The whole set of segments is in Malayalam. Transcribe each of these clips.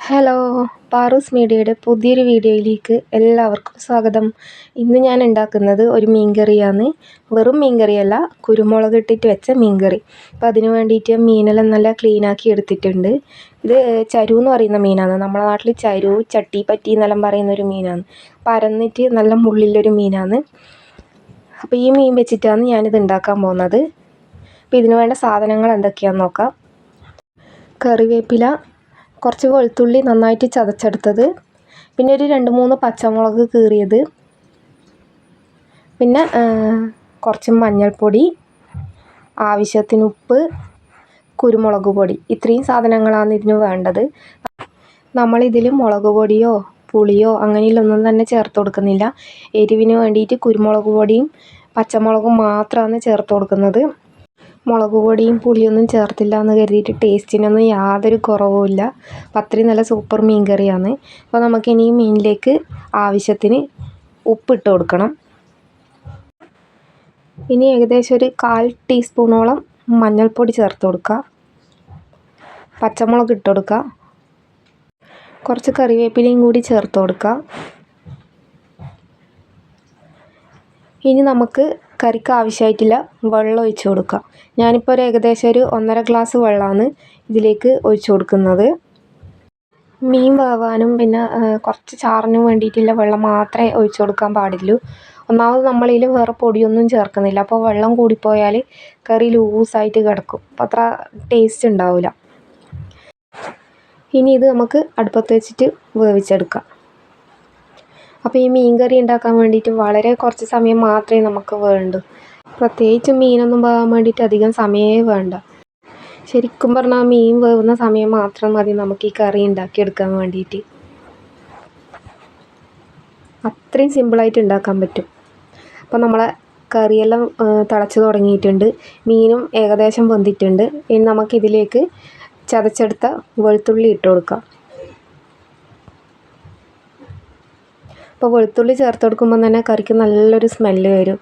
ഹലോ, പാറൂസ് മീഡിയയുടെ പുതിയൊരു വീഡിയോയിലേക്ക് എല്ലാവർക്കും സ്വാഗതം. ഇന്ന് ഞാൻ ഉണ്ടാക്കുന്നത് ഒരു മീൻകറിയാണ്. വെറും മീൻകറിയല്ല, കുരുമുളക് ഇട്ടിട്ട് വെച്ച മീൻകറി. അപ്പോൾ അതിന് വേണ്ടിയിട്ട് മീനെല്ലാം നല്ല ക്ലീനാക്കി എടുത്തിട്ടുണ്ട്. ഇത് ചരു എന്ന് പറയുന്ന മീനാണ്. നമ്മുടെ നാട്ടിൽ ചരു, ചട്ടിപ്പറ്റി എന്നെല്ലാം പറയുന്നൊരു മീനാണ്. പരന്നിട്ട് നല്ല മുള്ളിലൊരു മീനാണ്. അപ്പോൾ ഈ മീൻ വെച്ചിട്ടാണ് ഞാനിത് ഉണ്ടാക്കാൻ പോകുന്നത്. അപ്പോൾ ഇതിന് വേണ്ട സാധനങ്ങൾ എന്തൊക്കെയാണെന്ന് നോക്കാം. കറിവേപ്പില, കുറച്ച് വെളുത്തുള്ളി നന്നായിട്ട് ചതച്ചെടുത്തത്, പിന്നെ ഒരു 2-3 പച്ചമുളക് കീറിയത്, പിന്നെ കുറച്ച് മഞ്ഞൾപ്പൊടി, ആവശ്യത്തിന് ഉപ്പ്, കുരുമുളക് പൊടി. ഇത്രയും സാധനങ്ങളാണ് ഇതിന് വേണ്ടത്. നമ്മളിതിൽ മുളക് പൊടിയോ പുളിയോ അങ്ങനെയുള്ളൊന്നും തന്നെ ചേർത്ത് കൊടുക്കുന്നില്ല. എരിവിന് വേണ്ടിയിട്ട് കുരുമുളക് പൊടിയും പച്ചമുളകും മാത്രമാണ് ചേർത്ത് കൊടുക്കുന്നത്. മുളക് പൊടിയും പുളിയൊന്നും ചേർത്തില്ല എന്ന് കരുതിയിട്ട് ടേസ്റ്റിനൊന്നും യാതൊരു കുറവുമില്ല. അപ്പം അത്രയും നല്ല സൂപ്പർ മീൻ കറിയാണ്. അപ്പോൾ നമുക്കിനി ഈ മീനിലേക്ക് ആവശ്യത്തിന് ഉപ്പിട്ട് കൊടുക്കണം. ഇനി ഏകദേശം ഒരു 1/4 ടീസ്പൂണോളം മഞ്ഞൾപ്പൊടി ചേർത്ത് കൊടുക്കുക. പച്ചമുളക് ഇട്ട് കൊടുക്കുക. കുറച്ച് കറിവേപ്പിലയും കൂടി ചേർത്ത് കൊടുക്കുക. ഇനി നമുക്ക് കറിക്ക് ആവശ്യമായിട്ടില്ല വെള്ളം ഒഴിച്ച് കൊടുക്കുക. ഞാനിപ്പോൾ ഒരു ഏകദേശം ഒരു 1.5 ഗ്ലാസ് വെള്ളമാണ് ഇതിലേക്ക് ഒഴിച്ച് കൊടുക്കുന്നത്. മീൻ വേവാനും പിന്നെ കുറച്ച് ചാറിനും വേണ്ടിയിട്ടുള്ള വെള്ളം മാത്രമേ ഒഴിച്ച് കൊടുക്കാൻ പാടുള്ളൂ. ഒന്നാമത് നമ്മളിൽ വേറെ പൊടിയൊന്നും ചേർക്കുന്നില്ല. അപ്പോൾ വെള്ളം കൂടിപ്പോയാൽ കറി ലൂസായിട്ട് കിടക്കും. അപ്പോൾ അത്ര ടേസ്റ്റ് ഉണ്ടാവില്ല. ഇനി ഇത് നമുക്ക് അടുപ്പത്ത് വെച്ചിട്ട് വേവിച്ചെടുക്കാം. അപ്പോൾ ഈ മീൻ കറി ഉണ്ടാക്കാൻ വേണ്ടിയിട്ട് വളരെ കുറച്ച് സമയം മാത്രമേ നമുക്ക് വേണ്ടൂ. പ്രത്യേകിച്ച് മീനൊന്നും വേകാൻ വേണ്ടിയിട്ട് അധികം സമയമേ വേണ്ട. ശരിക്കും പറഞ്ഞാൽ മീൻ വേവുന്ന സമയം മാത്രം മതി നമുക്ക് ഈ കറി ഉണ്ടാക്കിയെടുക്കാൻ വേണ്ടിയിട്ട്. അത്രയും സിമ്പിളായിട്ട് ഉണ്ടാക്കാൻ പറ്റും. അപ്പോൾ നമ്മളെ കറിയെല്ലാം തിളച്ച് തുടങ്ങിയിട്ടുണ്ട്. മീനും ഏകദേശം വെന്തിട്ടുണ്ട്. ഇനി നമുക്കിതിലേക്ക് ചതച്ചെടുത്ത വെളുത്തുള്ളി ഇട്ട് കൊടുക്കാം. അപ്പോൾ വെളുത്തുള്ളി ചേർത്ത് കൊടുക്കുമ്പോൾ തന്നെ കറിക്ക് നല്ലൊരു സ്മെല്ല് വരും.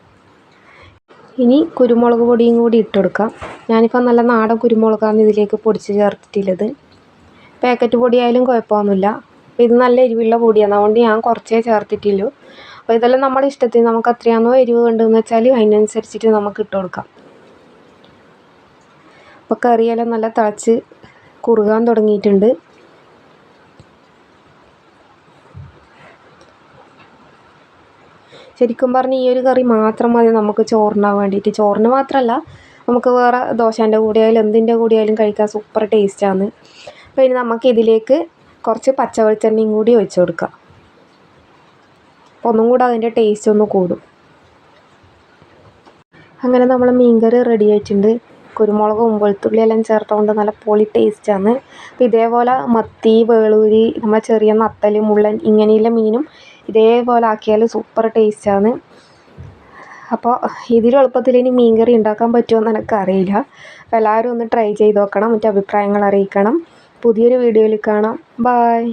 ഇനി കുരുമുളക് പൊടിയും കൂടി ഇട്ട് കൊടുക്കാം. ഞാനിപ്പോൾ നല്ല നാടൻ കുരുമുളകാണ് ഇതിലേക്ക് പൊടിച്ച് ചേർത്തിട്ടുള്ളത്. പാക്കറ്റ് പൊടിയായാലും കുഴപ്പമൊന്നുമില്ല. അപ്പോൾ ഇത് നല്ല എരിവുള്ള പൊടിയാണ്, അതുകൊണ്ട് ഞാൻ കുറച്ചേ ചേർത്തിട്ടുള്ളൂ. അപ്പോൾ ഇതെല്ലാം നമ്മുടെ ഇഷ്ടത്തിന് നമുക്ക് എത്രയാണോ എരിവ് വേണ്ടതെന്ന് വെച്ചാൽ അതിനനുസരിച്ചിട്ട് നമുക്ക് ഇട്ട് കൊടുക്കാം. അപ്പോൾ കറിയെല്ലാം നല്ല തിളച്ച് കുറുകാൻ തുടങ്ങിയിട്ടുണ്ട്. ശരിക്കും പറഞ്ഞാൽ ഈ ഒരു കറി മാത്രം മതി നമുക്ക് ചോറിനാൻ വേണ്ടിയിട്ട്. ചോറിന് മാത്രമല്ല, നമുക്ക് വേറെ ദോശേൻ്റെ കൂടെ ആയാലും എന്തിൻ്റെ കൂടെ ആയാലും കഴിക്കാൻ സൂപ്പർ ടേസ്റ്റാണ്. അപ്പോൾ ഇനി നമുക്ക് ഇതിലേക്ക് കുറച്ച് പച്ച വെളിച്ചെണ്ണയും കൂടി ഒഴിച്ച് കൊടുക്കാം. ഒന്നും കൂടെ അതിൻ്റെ ടേസ്റ്റ് ഒന്ന് കൂടും. അങ്ങനെ നമ്മൾ മീൻകറി റെഡി ആയിട്ടുണ്ട്. കുരുമുളകും വെളുത്തുള്ളിയെല്ലാം ചേർത്തുകൊണ്ട് നല്ല പൊളി ടേസ്റ്റാണ്. അപ്പോൾ ഇതേപോലെ മത്തി, വേളൂരി, നമ്മളെ ചെറിയ നത്തൽ, മുള്ളൻ ഇങ്ങനെയുള്ള മീനും ഇതേപോലെ ആക്കിയാൽ സൂപ്പർ ടേസ്റ്റാണ്. അപ്പോൾ ഇതിൽ എളുപ്പത്തിൽ ഇനി മീൻ കറി ഉണ്ടാക്കാൻ പറ്റുമോ എന്ന് എനിക്കറിയില്ല. അപ്പോൾ എല്ലാവരും ഒന്ന് ട്രൈ ചെയ്ത് നോക്കണം. മറ്റു അഭിപ്രായങ്ങൾ അറിയിക്കണം. പുതിയൊരു വീഡിയോയിൽ കാണാം. ബായ്.